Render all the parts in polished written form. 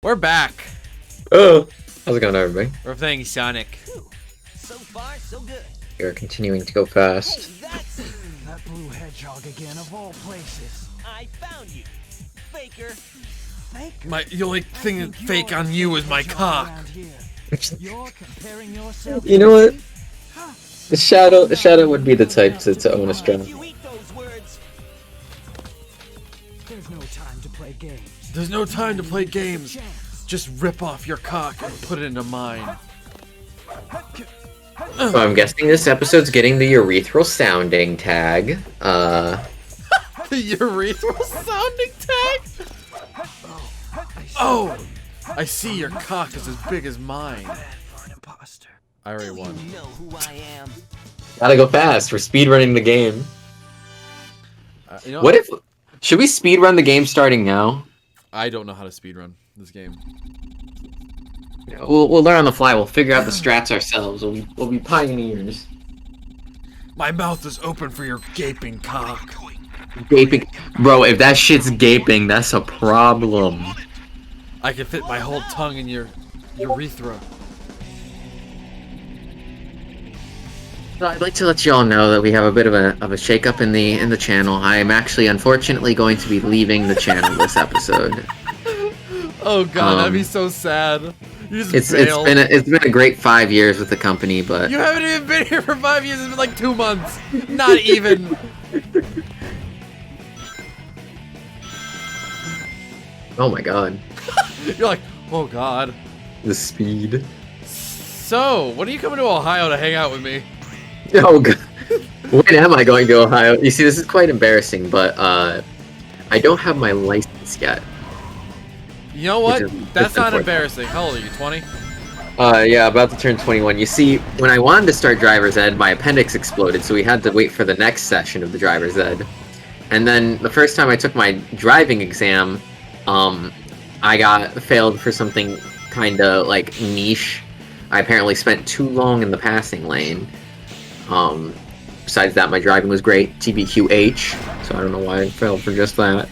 We're back. Oh, how's it going, everybody? We're playing Sonic. So far, so good. You're continuing to go fast. Hey, that's it. That blue hedgehog again, of all places. I found you, faker. Faker? The only thing that's fake on you is my cock. You're comparing yourself You know what? The shadow would be the type to own a strong. You eat those words. There's no time to play games. There's no time to play games. Just rip off your cock and put it into mine. So I'm guessing this episode's getting the urethral sounding tag. The urethral sounding tag? Oh! I see your cock is as big as mine. For an imposter. I already won. You know who I am. Gotta go fast. We're speedrunning the game. You know What if... Should we speedrun the game starting now? I don't know how to speedrun this game. We'll learn on the fly. We'll figure out the strats ourselves. We'll be pioneers. My mouth is open for your gaping cock. Gaping. Bro, if that shit's gaping, that's a problem. I can fit my whole tongue in your urethra. So I'd like to let you all know that we have a bit of a shake-up in the channel. I am actually, unfortunately, going to be leaving the channel this episode. Oh god, that'd be so sad. You just It's bailed. been a great 5 years with the company, but You haven't even been here for 5 years. It's been like 2 months. Not even. oh my god, You're like, oh god. the speed. So, when are you coming to Ohio to hang out with me? Oh god, when am I going to Ohio? You see, this is quite embarrassing, but I don't have my license yet. You know what? Which is- That's that's not important. embarrassing. How old are you? 20? Yeah, about to turn 21. You see, when I wanted to start driver's ed, my appendix exploded, so we had to wait for the next session of the driver's ed. And then the first time I took my driving exam, I got failed for something kinda like niche. I apparently spent too long in the passing lane. Besides that, my driving was great, TBQH, so I don't know why I failed for just that.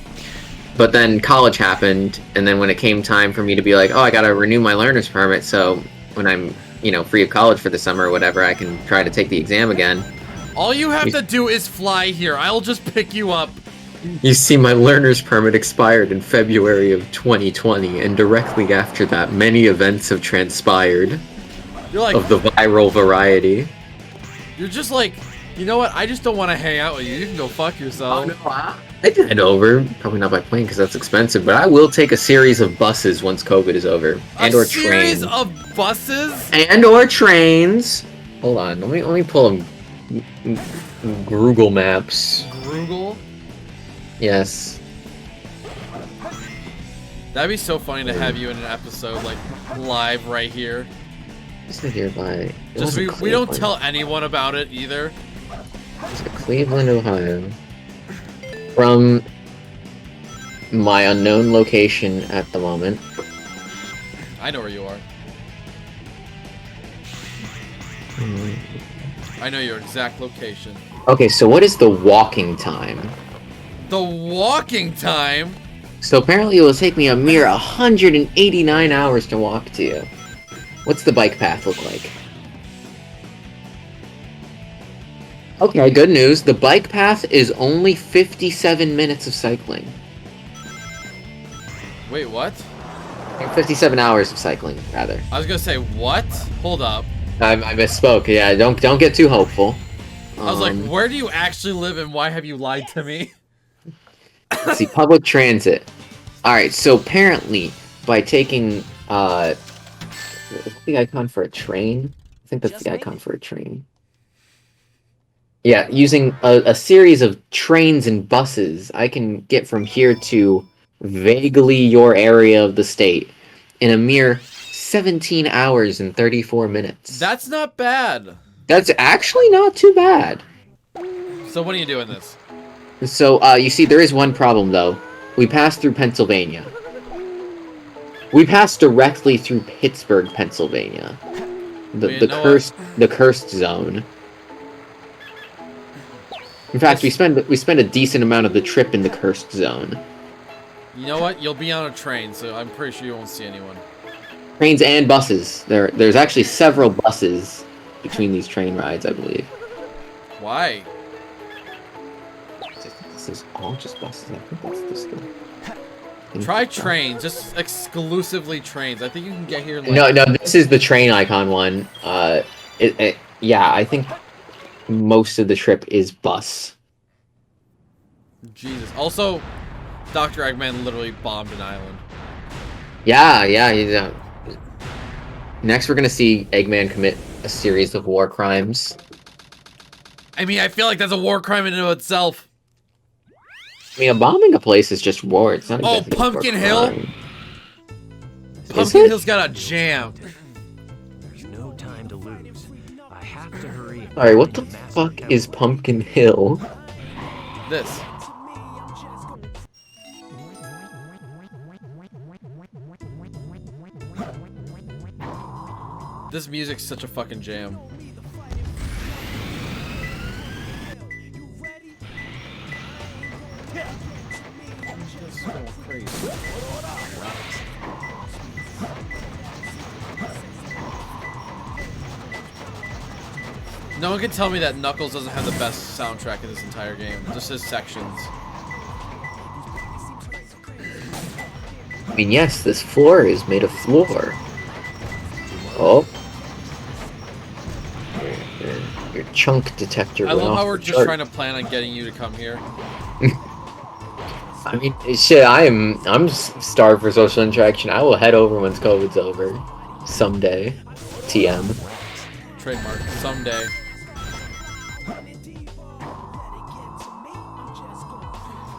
But then college happened, and then when it came time for me to be like, oh, I gotta renew my learner's permit, so when I'm, free of college for the summer or whatever, I can try to take the exam again. All you have to do is fly here. I'll just pick you up. You see, my learner's permit expired in February of 2020, and directly after that, many events have transpired You're like, of the viral variety. you're just like, you know what? I just don't want to hang out with you. You can go fuck yourself. I did head over, probably not by plane because that's expensive, but I will take a series of buses once COVID is over, and or A series trains, of buses? and or trains. Hold on, let me pull them. Google Maps. Google? Yes. That'd be so funny to have you in an episode, like, live right here. Just nearby. It Just wasn't we don't Cleveland. tell anyone about it either. It's Cleveland, Ohio. From my unknown location at the moment. I know where you are. I know your exact location. Okay, so what is the walking time? The walking time? So apparently it will take me a mere 189 hours to walk to you. What's the bike path look like? Okay, good news. The bike path is only 57 minutes of cycling. Wait, what? 57 hours of cycling, rather. I was gonna say, what? Hold up. I misspoke. Yeah, don't get too hopeful. I was like, where do you actually live and why have you lied to me? Let's see, public transit. Alright, so apparently, by taking, what's the icon for a train? I think that's Just the made icon it. for a train. Yeah, using a series of trains and buses, I can get from here to vaguely your area of the state in a mere 17 hours and 34 minutes. That's not bad. That's actually not too bad. So when are you doing this? So, you see, there is one problem, though. We passed through Pennsylvania. We passed directly through Pittsburgh, Pennsylvania. Well, you The know cursed zone. In fact, we spend a decent amount of the trip in the cursed zone. You know what? You'll be on a train, so I'm pretty sure you won't see anyone. Trains and buses. There's actually several buses between these train rides, I believe. Why? This is all just buses. I think that's the story. Try trains, just exclusively trains. I think you can get here. In, like... No, this is the train icon one. Yeah, I think most of the trip is bus. Jesus. Also, Dr. Eggman literally bombed an island. Yeah. Next, we're gonna see Eggman commit a series of war crimes. I mean, I feel like that's a war crime in and of itself. I mean, bombing a place is just war. It's not. Oh, exactly Pumpkin Hill. Pumpkin Hill's got a jam. There's no time to lose. I have to hurry. Alright, what the fuck is Pumpkin Hill? This. This music's such a fucking jam. No one can tell me that Knuckles doesn't have the best soundtrack in this entire game. Just his sections. I mean, yes, this floor is made of floor. Oh. Your chunk detector. I love how we're just trying to plan on getting you to come here. I mean, shit, I'm starved for social interaction. I will head over once COVID's over. Someday. TM. Trademark. Someday.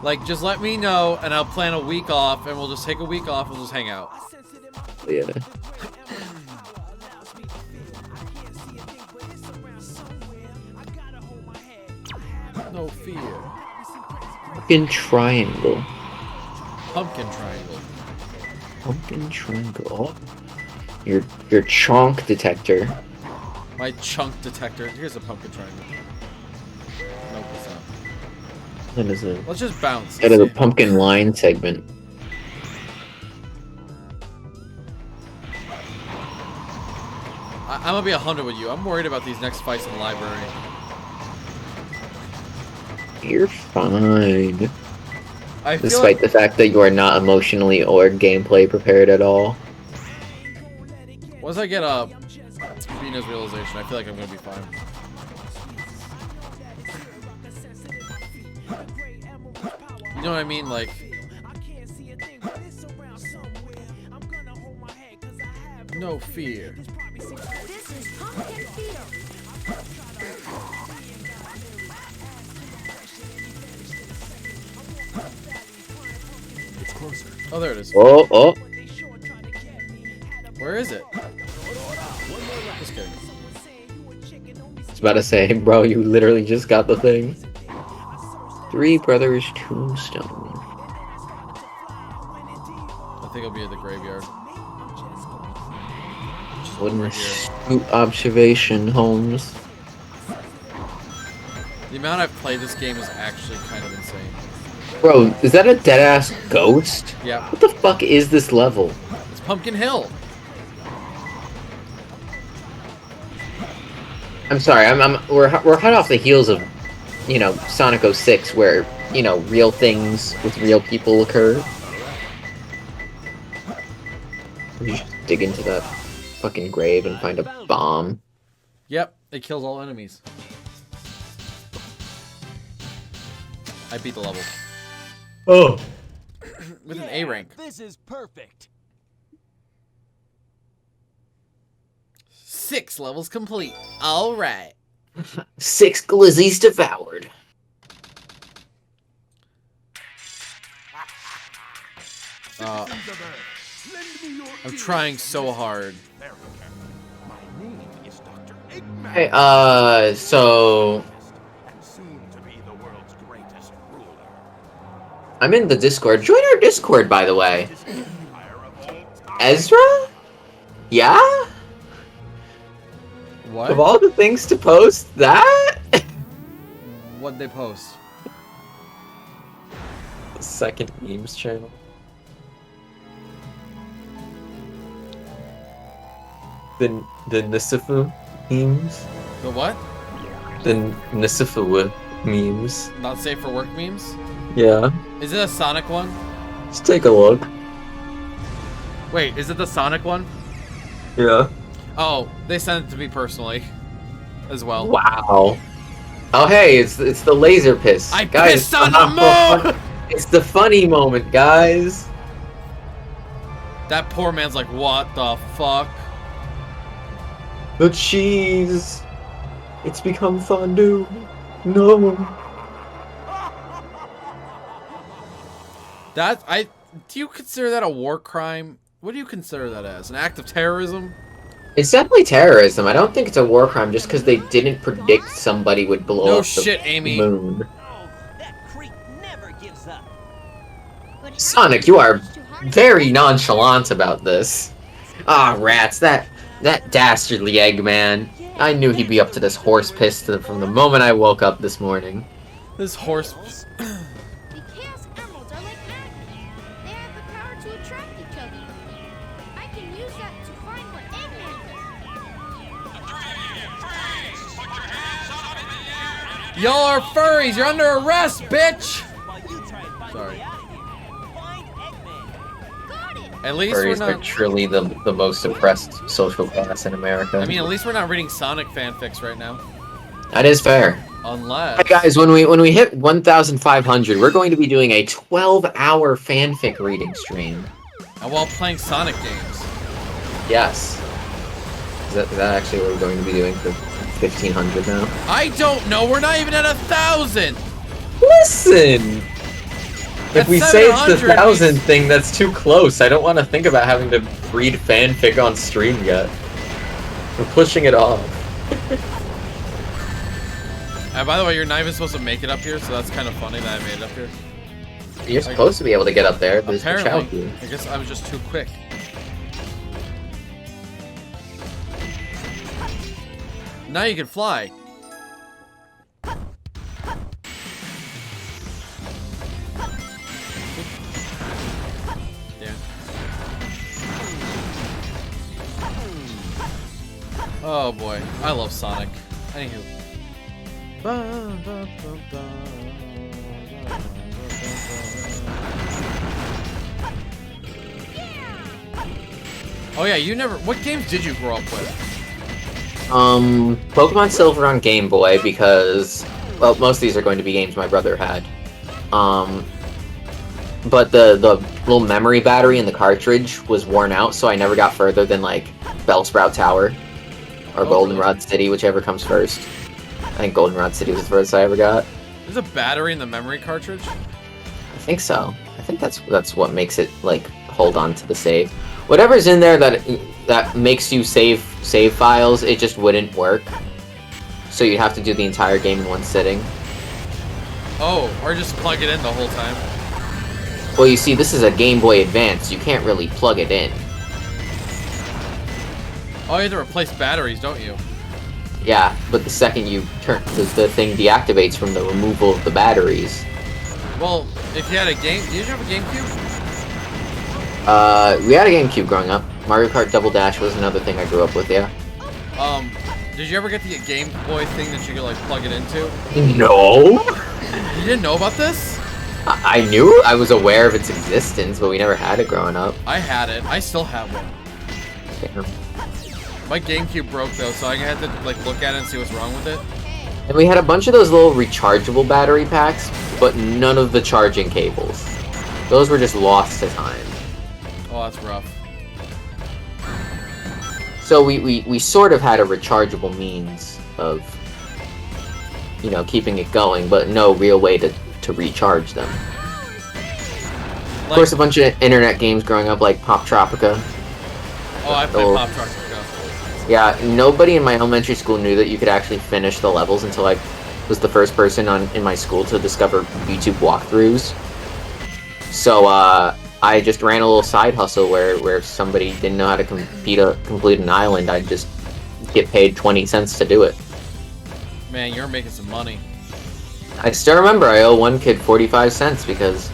Like, just let me know, and I'll plan a week off, and we'll just take a week off and just hang out. Yeah. No fear. Pumpkin triangle. Pumpkin triangle. Pumpkin triangle. Oh. Your chonk detector. My chunk detector. Here's a pumpkin triangle. Nope, it's not. That is a. Let's just bounce. Out of the pumpkin line segment. I'm gonna be 100 with you. I'm worried about these next fights in the library. You're fine. I feel Despite the fact that you are not emotionally or gameplay prepared at all. Once I get a Venus realization, I feel like I'm gonna be fine. You know what I mean? Like, no fear. This is Pumpkin Field. It's closer. Oh, there it is. Oh. Where is it? Just kidding. I was about to say, bro, you literally just got the thing. Three Brothers Tombstone. I think I'll be at the graveyard. What an astute observation, Holmes. The amount I've played this game is actually kind of insane. Bro, is that a dead-ass ghost? Yeah. What the fuck is this level? It's Pumpkin Hill. I'm sorry, we're hot off the heels of, you know, Sonic 06, where, you know, real things with real people occur. You just dig into that fucking grave and find a bomb. Yep, it kills all enemies. I beat the level. Oh. With an A rank. This is perfect. 6 levels complete. Alright. 6 glizzies devoured. I'm trying so hard. My name is Dr. Eggman. Hey, so... And soon to be the world's greatest ruler. I'm in the Discord. Join our Discord, by the way. Ezra? Yeah? What? Of all the things to post, that? What'd they post? The second memes channel. the Nisifu memes? The what? The Nisifu memes. Not safe for work memes? Yeah. Is it a Sonic one? Let's take a look. Wait, is it the Sonic one? Yeah. Oh, they sent it to me personally. As well. Wow. Oh hey, it's the laser piss. I guys, pissed on the moon! It's the funny moment, guys. That poor man's like, what the fuck? The cheese. It's become fondue. No. Do you consider that a war crime? What do you consider that as? An act of terrorism? It's definitely terrorism. I don't think it's a war crime just because they didn't predict somebody would blow No up shit, the Amy. moon. Oh, that creep never gives up. But it Sonic, you are hurts too hard. very nonchalant about this. Ah, rats, that dastardly Eggman. I knew he'd be up to this horse piss from the moment I woke up this morning. This horse. The Chaos Emeralds are like magnets. They have the power to attract each other. I can use that to find what Eggman is. Y'all are furries! You're under arrest, bitch! While you try and find Sorry. the way out of here, find Eggman. Got it. At least we're Furries are not. truly the most oppressed social class in America. I mean, at least we're not reading Sonic fanfics right now. that is fair. Unless. Hey guys, when we hit 1,500, we're going to be doing a 12-hour fanfic reading stream. And while playing Sonic games. Yes. Is that actually what we're going to be doing for 1,500 now? I don't know. We're not even at 1,000. Listen! If At we say it's the 700, 1,000 thing, that's too close. I don't want to think about having to read fanfic on stream yet. We're pushing it off. By the way, you're not even supposed to make it up here, so that's kind of funny that I made it up here. You're supposed to be able to get up there. There's the Apparently. Chowky. I guess I was just too quick. Now you can fly. Yeah. Oh boy, I love Sonic. Anywho. Oh yeah, you never. What games did you grow up with? Pokemon Silver on Game Boy because, well, most of these are going to be games my brother had. But the little memory battery in the cartridge was worn out, so I never got further than like Bellsprout Tower or Goldenrod City, whichever comes first. I think Goldenrod City was the first I ever got. There's a battery in the memory cartridge? I think so. I think that's what makes it like hold on to the save. Whatever's in there that makes you save files, it just wouldn't work. So you'd have to do the entire game in one sitting. Oh, or just plug it in the whole time. Well, you see, this is a Game Boy Advance. You can't really plug it in. Oh, you have to replace batteries, don't you? Yeah, but the second you turn the thing deactivates from the removal of the batteries. Well, if you had a game, did you have a GameCube? We had a GameCube growing up. Mario Kart Double Dash was another thing I grew up with, yeah. Did you ever get the Game Boy thing that you could like plug it into? No! You didn't know about this? I knew, I was aware of its existence, but we never had it growing up. I had it. I still have one. Damn. My GameCube broke though, so I had to like look at it and see what's wrong with it. And we had a bunch of those little rechargeable battery packs, but none of the charging cables. Those were just lost to time. Oh, that's rough. So we sort of had a rechargeable means of, you know, keeping it going, but no real way to recharge them. Of course, a bunch of internet games growing up, like Pop Tropica. Oh, I played Pop Tropica. Yeah, nobody in my elementary school knew that you could actually finish the levels until I was the first person in my school to discover YouTube walkthroughs. So I just ran a little side hustle where if somebody didn't know how to complete an island, I'd just get paid 20 cents to do it. Man, you're making some money. I still remember I owe one kid 45 cents because,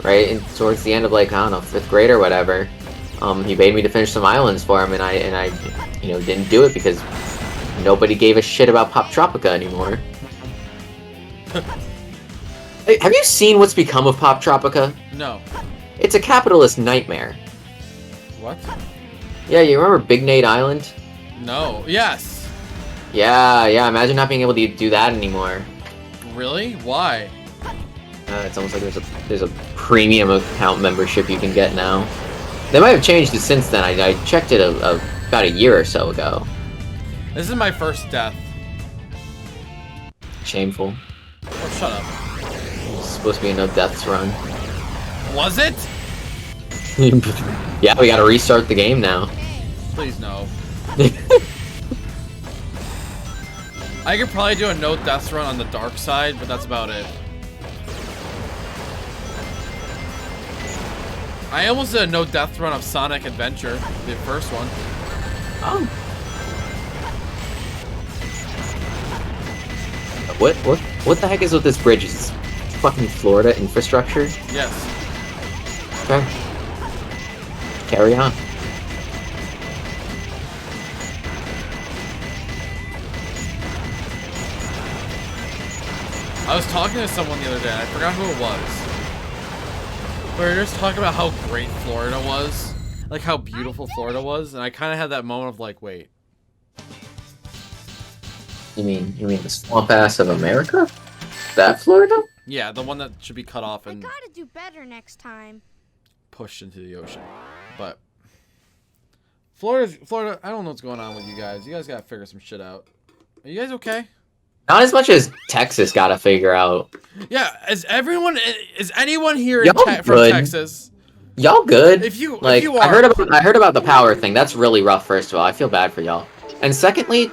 right, towards the end of like, I don't know, 5th grade or whatever, he paid me to finish some islands for him, and I didn't do it because nobody gave a shit about Pop Tropica anymore. Hey, have you seen what's become of Pop Tropica? No. It's a capitalist nightmare. What? Yeah, you remember Big Nate Island? No. Yes. Yeah, imagine not being able to do that anymore. Really? Why? It's almost like there's a premium account membership you can get now. They might have changed it since then. I checked it about a year or so ago. This is my first death. Shameful. Oh, shut up. It's supposed to be a no deaths run. Was it? Yeah, we gotta restart the game now. Please no. I could probably do a no deaths run on the dark side, but that's about it. I almost did a no death run of Sonic Adventure, the first one. Oh. What the heck is with this bridge? Is this fucking Florida infrastructure? Yes. Okay. Carry on. I was talking to someone the other day, I forgot who it was. We were just talking about how great Florida was. Like how beautiful Florida was, and I kind of had that moment of like, wait. You mean the swamp ass of America? That Florida? Yeah, the one that should be cut off I and gotta do better next time. pushed into the ocean. But Florida, I don't know what's going on with you guys. You guys gotta figure some shit out. Are you guys okay? Not as much as Texas gotta figure out. Yeah, is anyone here Y'all from good. Texas? Y'all good? If you I heard about the power thing. That's really rough. First of all, I feel bad for y'all. And secondly,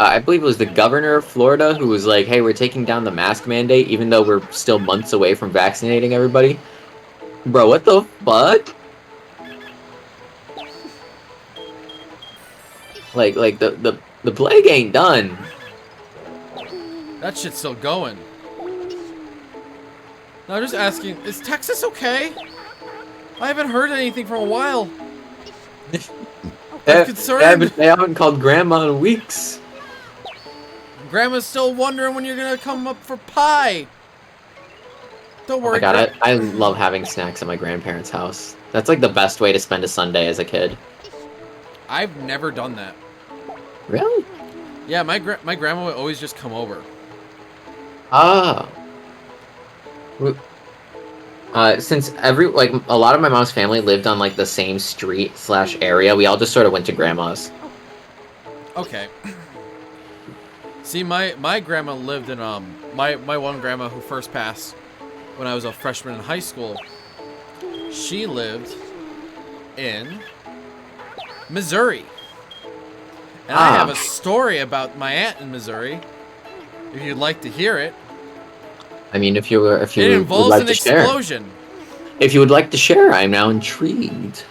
I believe it was the governor of Florida who was like, "Hey, we're taking down the mask mandate, even though we're still months away from vaccinating everybody." Bro, what the fuck? Like the plague ain't done. That shit's still going. No, I'm just asking, is Texas okay? I haven't heard anything for a while. I'm concerned. They haven't called Grandma in weeks. Grandma's still wondering when you're gonna come up for pie. Don't Oh worry. my god, I love having snacks at my grandparents' house. That's like the best way to spend a Sunday as a kid. I've never done that. Really? Yeah, my grandma would always just come over. Ah. Since a lot of my mom's family lived on like the same street / area, we all just sort of went to grandma's. Okay. See, my grandma lived in my one grandma who first passed when I was a freshman in high school. She lived in Missouri. And I have a story about my aunt in Missouri. If you'd like to hear it. I mean, if you It would involves like an to share. explosion. If you would like to share, I'm now intrigued.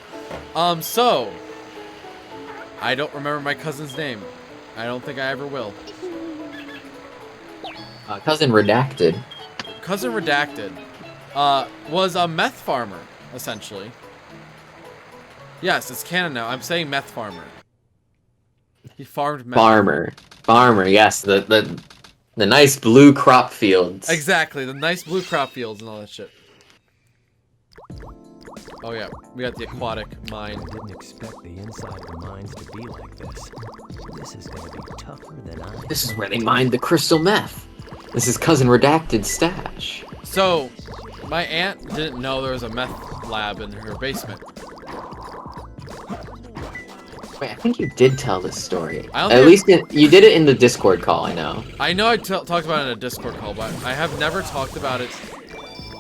So I don't remember my cousin's name. I don't think I ever will. Cousin Redacted. Cousin Redacted was a meth farmer, essentially. Yes, it's canon now. I'm saying meth farmer. He farmed meth. Farmer, yes. The nice blue crop fields. Exactly, the nice blue crop fields and all that shit. Oh yeah, we got the aquatic mine. I didn't expect the inside of the mines to be like this. This is gonna be tougher than I. This is where they mined the crystal meth. This is Cousin Redacted's stash. So, my aunt didn't know there was a meth lab in her basement. Wait, I think you did tell this story. I don't At think least you did it in the Discord call, I know. I know I talked about it in a Discord call, but I have never talked about it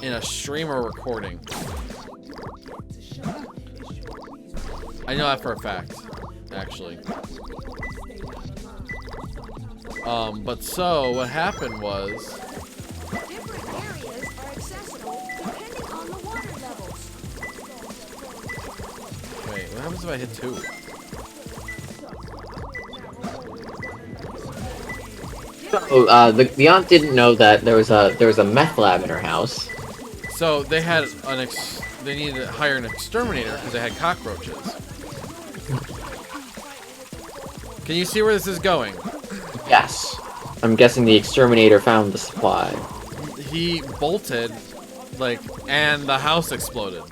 in a stream or recording. I know that for a fact, actually. But so, what happened was... Different areas are accessible depending on the water levels. Wait, what happens if I hit 2? So, the aunt didn't know that there was a meth lab in her house. So, they had they needed to hire an exterminator because they had cockroaches. Can you see where this is going? Yes. I'm guessing the exterminator found the supply. He bolted, like, and the house exploded.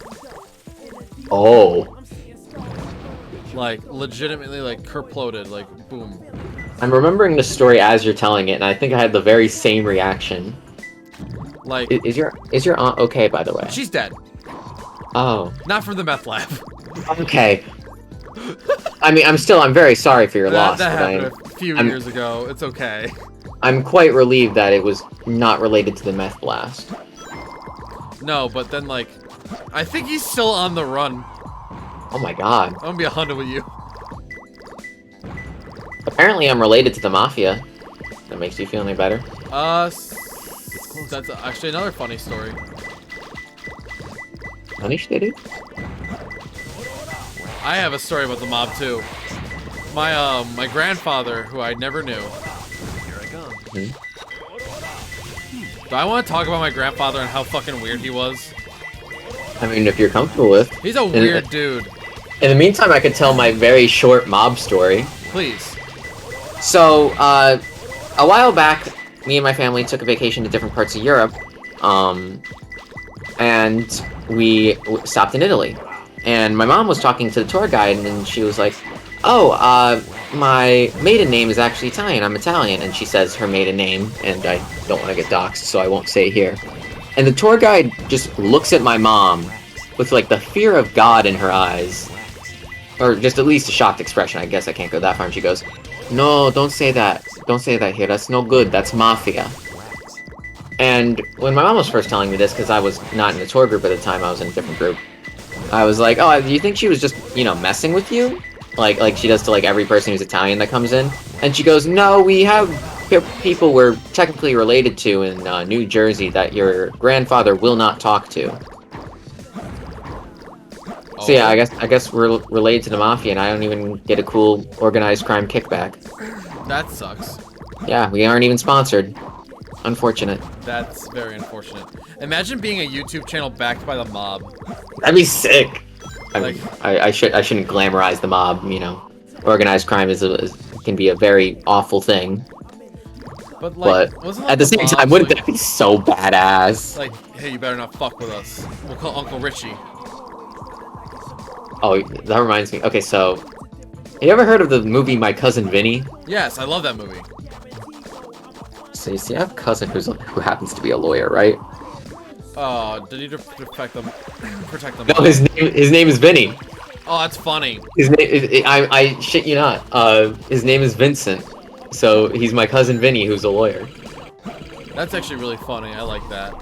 Oh. Like, legitimately, like, kerploded, like, boom. I'm remembering the story as you're telling it, and I think I had the very same reaction. Like, Is your aunt okay, by the way? she's dead. Oh. Not from the meth lab. Okay. I mean, I'm very sorry for your loss, That but happened a few years ago. It's okay. I'm quite relieved that it was not related to the meth blast. No, but then, like, I think he's still on the run. Oh my god. I'm gonna be 100 with you. Apparently I'm related to the mafia. That makes you feel any better? That's actually another funny story. Punish they do? I have a story about the mob too. My grandfather, who I never knew. Here I come. Do I want to talk about my grandfather and how fucking weird he was? I mean, if you're comfortable with. He's a weird dude. In the meantime, I could tell my very short mob story. Please. So, a while back, me and my family took a vacation to different parts of Europe, and we stopped in Italy. And my mom was talking to the tour guide, and she was like, "Oh, my maiden name is actually Italian. I'm Italian." And she says her maiden name, and I don't want to get doxxed, so I won't say it here. And the tour guide just looks at my mom with, like, the fear of God in her eyes. Or just at least a shocked expression. I guess I can't go that far. And she goes, "No, don't say that. Don't say that here. That's no good. That's mafia." And when my mom was first telling me this, because I was not in the tour group at the time, I was in a different group, I was like, "Oh, do you think she was just, you know, messing with you? Like she does to, like, every person who's Italian that comes in?" And she goes, "No, we have people we're technically related to in New Jersey that your grandfather will not talk to." So yeah, I guess we're related to the mafia, and I don't even get a cool organized crime kickback. That sucks. Yeah, we aren't even sponsored. Unfortunate. That's very unfortunate. Imagine being a YouTube channel backed by the mob. That'd be sick. I mean, Like- I shouldn't glamorize the mob. You know, organized crime can be a very awful thing. But like, But wasn't, like, at the same mob's, time, wouldn't like, that be so badass? like, hey, you better not fuck with us. We'll call Uncle Richie. Oh, that reminds me. Okay, so you ever heard of the movie My Cousin Vinny? Yes, I love that movie. So you see, I have a cousin who happens to be a lawyer, right? Oh, did he protect them? Protect them? No, his name is Vinny. Oh, that's funny. His name I shit you not. His name is Vincent. So he's my cousin Vinny, who's a lawyer. That's actually really funny. I like that.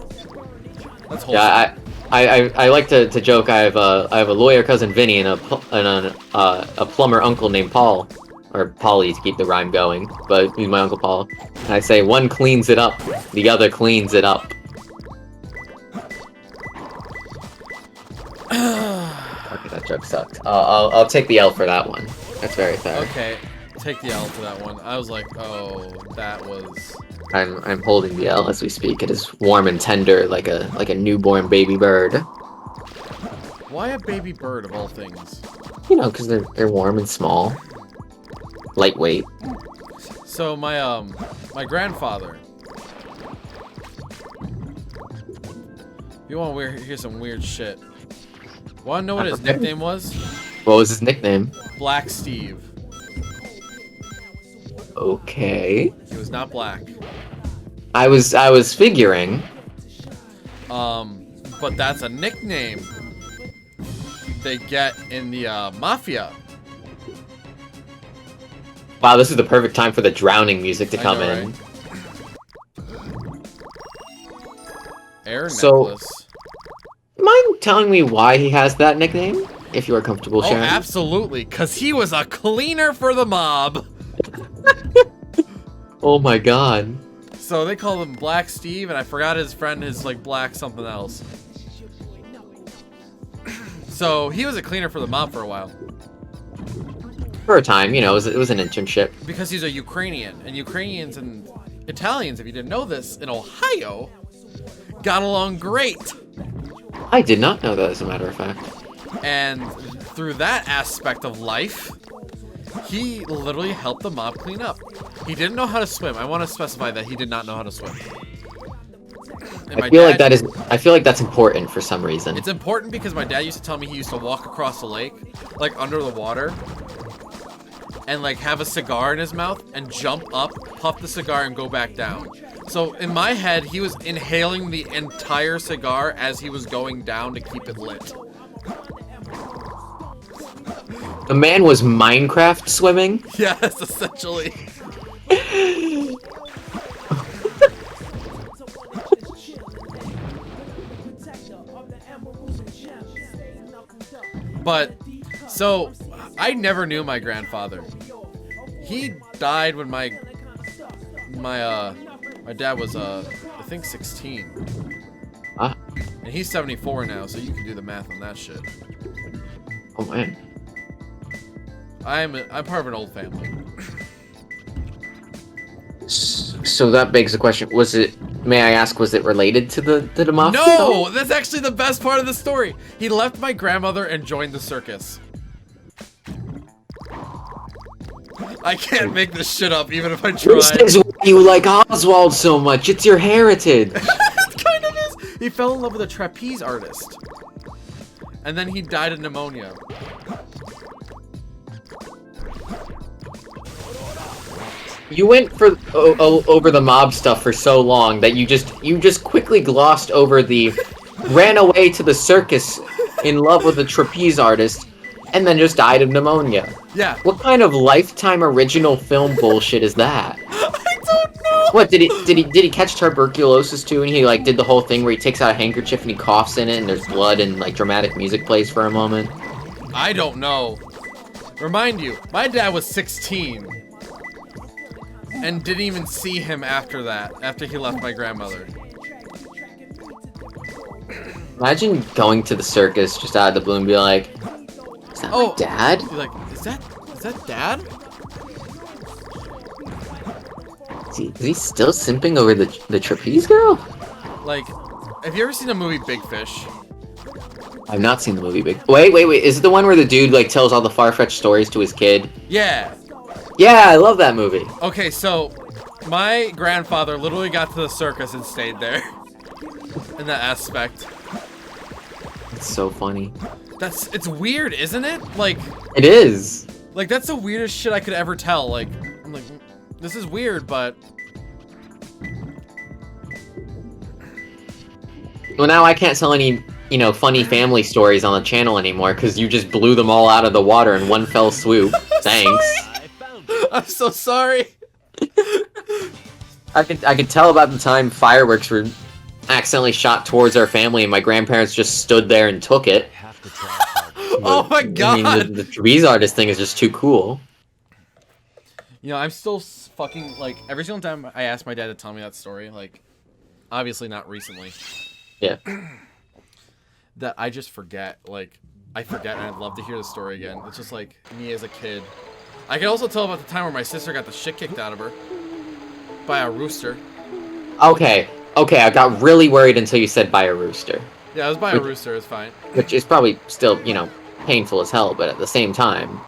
That's wholesome. Yeah, I like to joke. I have a lawyer cousin Vinny and a plumber uncle named Paul, or Paulie to keep the rhyme going. But he's my uncle Paul. And I say one cleans it up, the other cleans it up. Okay, that joke sucked. I'll take the L for that one. That's very fair. Okay, take the L for that one. I was like, oh, that was. I'm holding the L as we speak. It is warm and tender, like a newborn baby bird. Why a baby bird of all things? You know, because they're warm and small, lightweight. So my grandfather. You want to hear some weird shit? Want to know what his nickname was? What was his nickname? Black Steve. Okay. He was not black. I was figuring. But that's a nickname they get in the mafia. Wow, this is the perfect time for the drowning music to come know, in. right? Air So- necklace. Mind telling me why he has that nickname? If you are comfortable Oh, sharing. absolutely, because he was a cleaner for the mob. Oh my god. So they call him Black Steve, and I forgot his friend is like Black something else. So he was a cleaner for the mob for a while. For a time, you know, it was an internship. Because he's a Ukrainian, and Ukrainians and Italians, if you didn't know this, in Ohio, got along great. I did not know that, as a matter of fact. And through that aspect of life, He literally helped the mob clean up. He didn't know how to swim. I want to specify that he did not know how to swim. And I feel like that's important for some reason. It's important because my dad used to tell me he used to walk across the lake, like under the water, and like have a cigar in his mouth and jump up, puff the cigar, and go back down. So in my head, he was inhaling the entire cigar as he was going down to keep it lit. The man was Minecraft swimming? Yes, essentially. But, so, I never knew my grandfather. He died when my dad was, I think 16. Ah. And he's 74 now, so you can do the math on that shit. Oh man. I'm part of an old family. So that begs the question, may I ask, was it related to the mafia? No! That's actually the best part of the story! He left my grandmother and joined the circus. I can't make this shit up, even if I try. This is why you like Oswald so much. It's your heritage. It kind of is! He fell in love with a trapeze artist. And then he died of pneumonia. You went for over the mob stuff for so long that you just quickly glossed over the ran away to the circus in love with a trapeze artist and then just died of pneumonia. Yeah. What kind of Lifetime original film bullshit is that? I don't know. What did he catch tuberculosis too and he like did the whole thing where he takes out a handkerchief and he coughs in it and there's blood and like dramatic music plays for a moment? I don't know. Remind you, my dad was 16. And didn't even see him after that, after he left my grandmother. Imagine going to the circus just out of the blue and be like, is that my dad? You're like, is that dad? Is he still simping over the trapeze girl? Like, have you ever seen the movie Big Fish? I've not seen the movie Big. Wait. Is it the one where the dude like tells all the far-fetched stories to his kid? Yeah. Yeah, I love that movie. Okay, so my grandfather literally got to the circus and stayed there. In that aspect. It's so funny. It's weird, isn't it? Like, it is. Like, that's the weirdest shit I could ever tell. Like, I'm like, this is weird, but... Well, now I can't tell any, funny family stories on the channel anymore because you just blew them all out of the water in one fell swoop. Thanks. I'm so sorry. I could tell about the time fireworks were accidentally shot towards our family and my grandparents just stood there and took it. Oh my god! I mean, the trapeze artist thing is just too cool. I'm still fucking, like, every single time I ask my dad to tell me that story, like, obviously not recently. Yeah. That I just forget, like, I forget and I'd love to hear the story again. It's just like, me as a kid. I can also tell about the time where my sister got the shit kicked out of her. By a rooster. Okay, I got really worried until you said by a rooster. Yeah, it was by a rooster, it's fine. Which is probably still, painful as hell, but at the same time...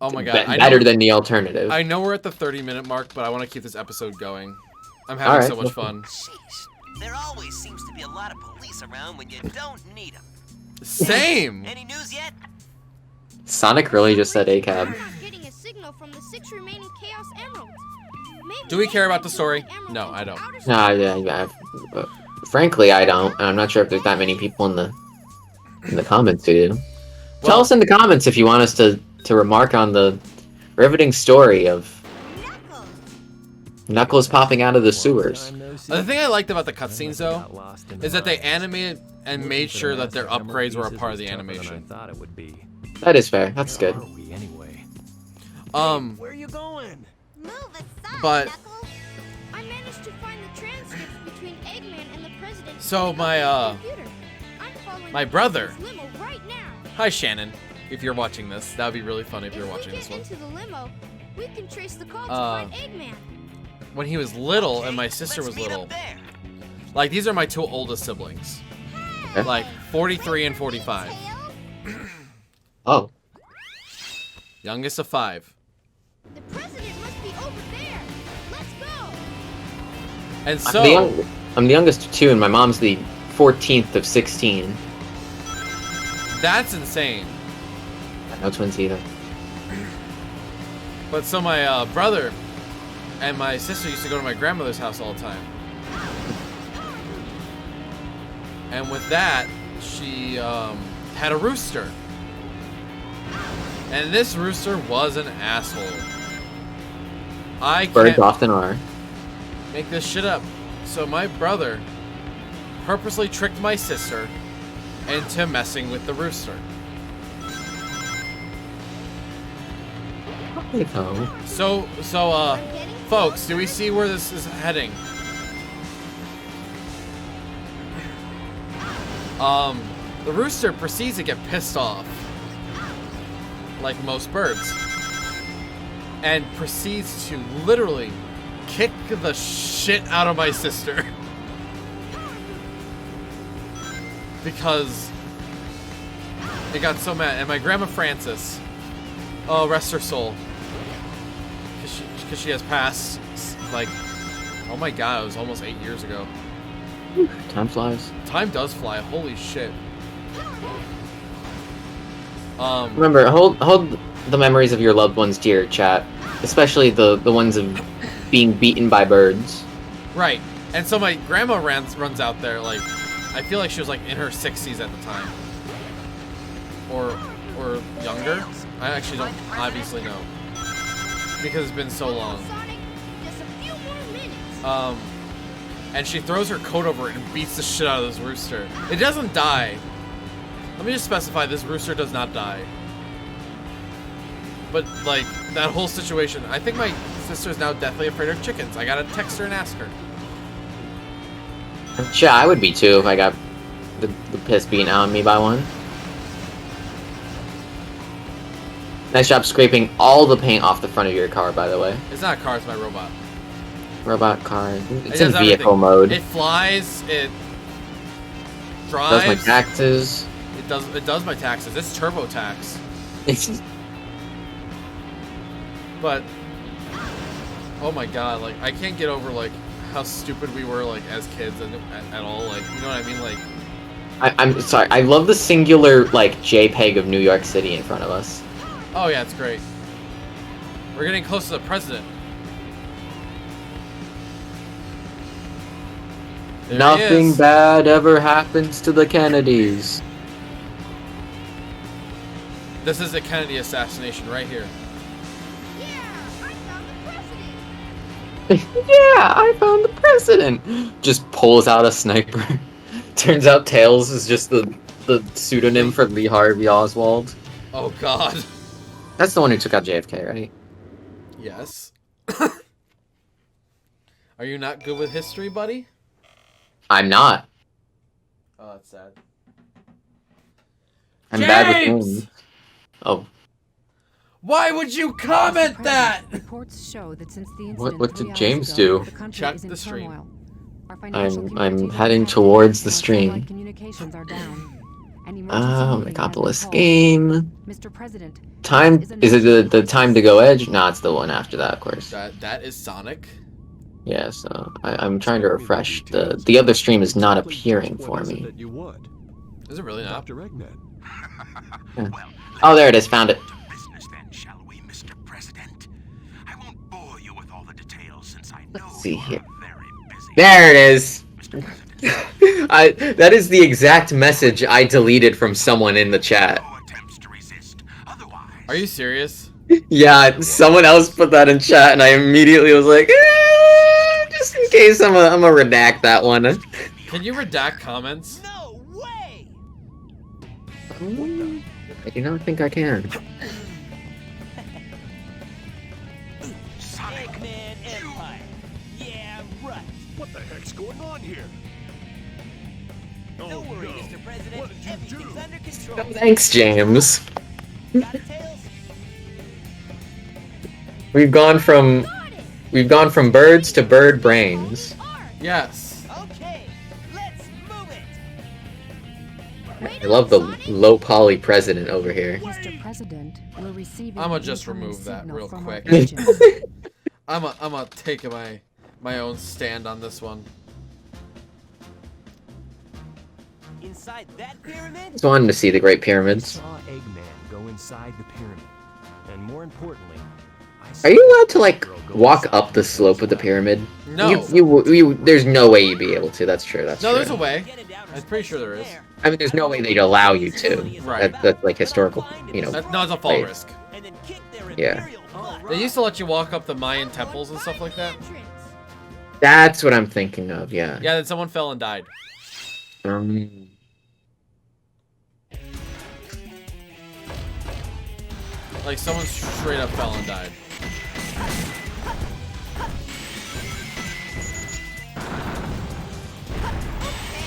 Oh my god. Better than the alternative. I know we're at the 30-minute mark, but I want to keep this episode going. I'm having so much fun. Sheesh. There always seems to be a lot of police around when you don't need them. Same! Any news yet? Sonic really just said ACAB. We're not getting a signal from the 6 remaining Chaos Emeralds. Maybe Do we care about the story? No, I don't. Nah, yeah. Frankly, I don't. And I'm not sure if there's that many people in the comments who do. Tell us in the comments if you want us to remark on the riveting story of Knuckles popping out of the sewers. The thing I liked about the cutscenes, though, is that they animated and made sure that their upgrades were a part of the animation. That is fair. That's good. Where are you going? Move aside, But- Knuckles. I managed to find the transcripts between Eggman and the president. So on my, the computer. I'm following my the brother- president's limo right now. Hi, Shannon. If you're watching this, that would be really funny if you're watching If this we one. get into the limo, we can trace the call to Uh, find Eggman. When he was little and my Okay, sister let's was meet little, up there. like, these are my two oldest siblings. Like, 43 and 45. Oh. Youngest of 5. And I'm so, the youngest of two, and my mom's the 14th of 16. that's insane. No twins either. But so my brother and my sister used to go to my grandmother's house all the time. And with that, she had a rooster. And this rooster was an asshole. I Birds can't often are. make this shit up. So my brother purposely tricked my sister into messing with the rooster. No. So, folks, do we see where this is heading? The rooster proceeds to get pissed off, like most birds, and proceeds to literally kick the shit out of my sister. Because it got so mad. And my grandma Frances, oh, rest her soul, because she has passed, like, oh my god, it was almost 8 years ago. Time flies. Time does fly, holy shit. Remember, hold the memories of your loved ones dear, chat. Especially the ones of being beaten by birds. Right. And so my grandma runs out there, like, I feel like she was like in her 60s at the time. Or younger. I actually don't obviously know. Because it's been so long. Sonic, just a few more minutes. And she throws her coat over it and beats the shit out of this rooster. It doesn't die. Let me just specify, this rooster does not die. But, like, that whole situation, I think my sister's now deathly afraid of chickens. I gotta text her and ask her. Sure, I would be too if I got the piss beaten out of me by one. Nice job scraping all the paint off the front of your car, by the way. It's not a car, it's my robot. Robot car. It's It in does vehicle everything. mode. It flies, it Does drives. my taxes. It does my taxes. It's TurboTax. But oh my god, like I can't get over like how stupid we were like as kids and at all. Like, you know what I mean? Like, I'm sorry. I love the singular like JPEG of New York City in front of us. oh yeah, it's great. We're getting close to the president. There he Nothing is. bad ever happens to the Kennedys. This is a Kennedy assassination right here. Yeah, I found the president. Yeah, I found the president. Just pulls out a sniper. Turns out Tails is just the pseudonym for Lee Harvey Oswald. Oh god. That's the one who took out JFK, right? Yes. Are you not good with history, buddy? I'm not. Oh, that's sad. I'm bad with James! names. Oh, Why would you comment that? Reports show that since the What- incident what did 3 hours James ago, do? the country Check is in the stream. turmoil. Our financial I'm communities heading are towards the down, stream. satellite communications are down. An emergency oh, meeting has been Mikopolis called. Game. Mr. President, Time, this is it announcement the time to go edge? No, it's the one after that, of course. That is Sonic. Yeah, so I'm trying to refresh. The other stream is not appearing for What is it me. that you want? Is it really not? Dr. Eggman. Yeah. Oh, there it is, found it. Business then, shall we, Mr. President? I won't bore you with all the details since I know Let's see you're here. very busy. There it is. Mr. President, That is the exact message I deleted from someone in the chat. no attempts to resist. Otherwise, Are you serious? Yeah, someone else put that in chat, and I immediately was like, just in case I'm a redact that one. Can you redact comments? no way! I do not think I can. Sonic, Eggman Empire. Yeah, right. What the heck's going on here? Oh, Don't worry, no. Mr. President. What did you Everything's do? under control. Thanks, James. Got it, Tails? We've gone from birds to bird brains. Yes. Okay, let's move it. Right I love on, the Sonic. low poly president over here. Mr. President will receive I'ma an just incoming remove that signal real from our quick. agents. I'm a take my my own stand on this one. Inside that pyramid? Just wanted to see the Great I Pyramids. saw Eggman go inside the pyramid. And more importantly, I Are saw you allowed to, that like, girl go walk inside up the slope of the pyramid? No. There's no way you'd be able to. That's true. That's No, true. there's a way. Get it out I'm pretty sure there is. I mean, there's no way they'd allow you to. Right. That's like historical, you know. No, it's a fall Right. risk. And then kick their Yeah. imperial butt. They used to let you walk up the Mayan temples and stuff like that. Entrance. That's what I'm thinking of. Yeah. Yeah, then someone fell and died. Like, someone straight up fell and died.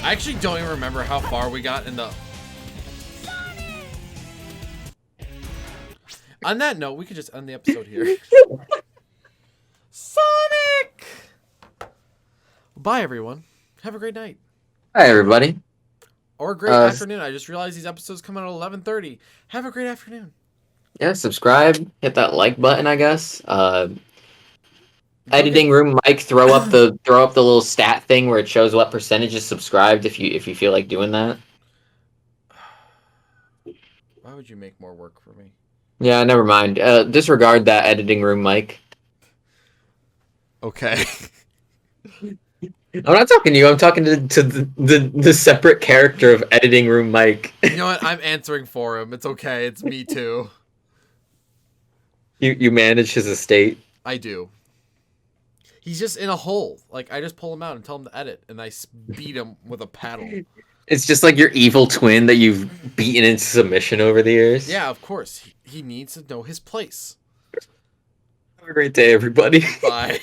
I actually don't even remember how far we got in the... On that note, we could just end the episode here. Sonic! Bye, everyone. Have a great night. Hi, everybody. Or a great afternoon. I just realized these episodes come out at 11:30. Have a great afternoon. Yeah, subscribe. Hit that like button, I guess. Editing room Mike, throw up the little stat thing where it shows what percentage is subscribed if you feel like doing that. Why would you make more work for me? Yeah, never mind. Disregard that editing room Mike. Okay. I'm not talking to you. I'm talking to the separate character of editing room Mike. You know what? I'm answering for him. It's okay. It's me too. You manage his estate. I do. He's just in a hole. Like, I just pull him out and tell him to edit, and I beat him with a paddle. It's just like your evil twin that you've beaten into submission over the years. Yeah, of course. He needs to know his place. Have a great day, everybody. Bye.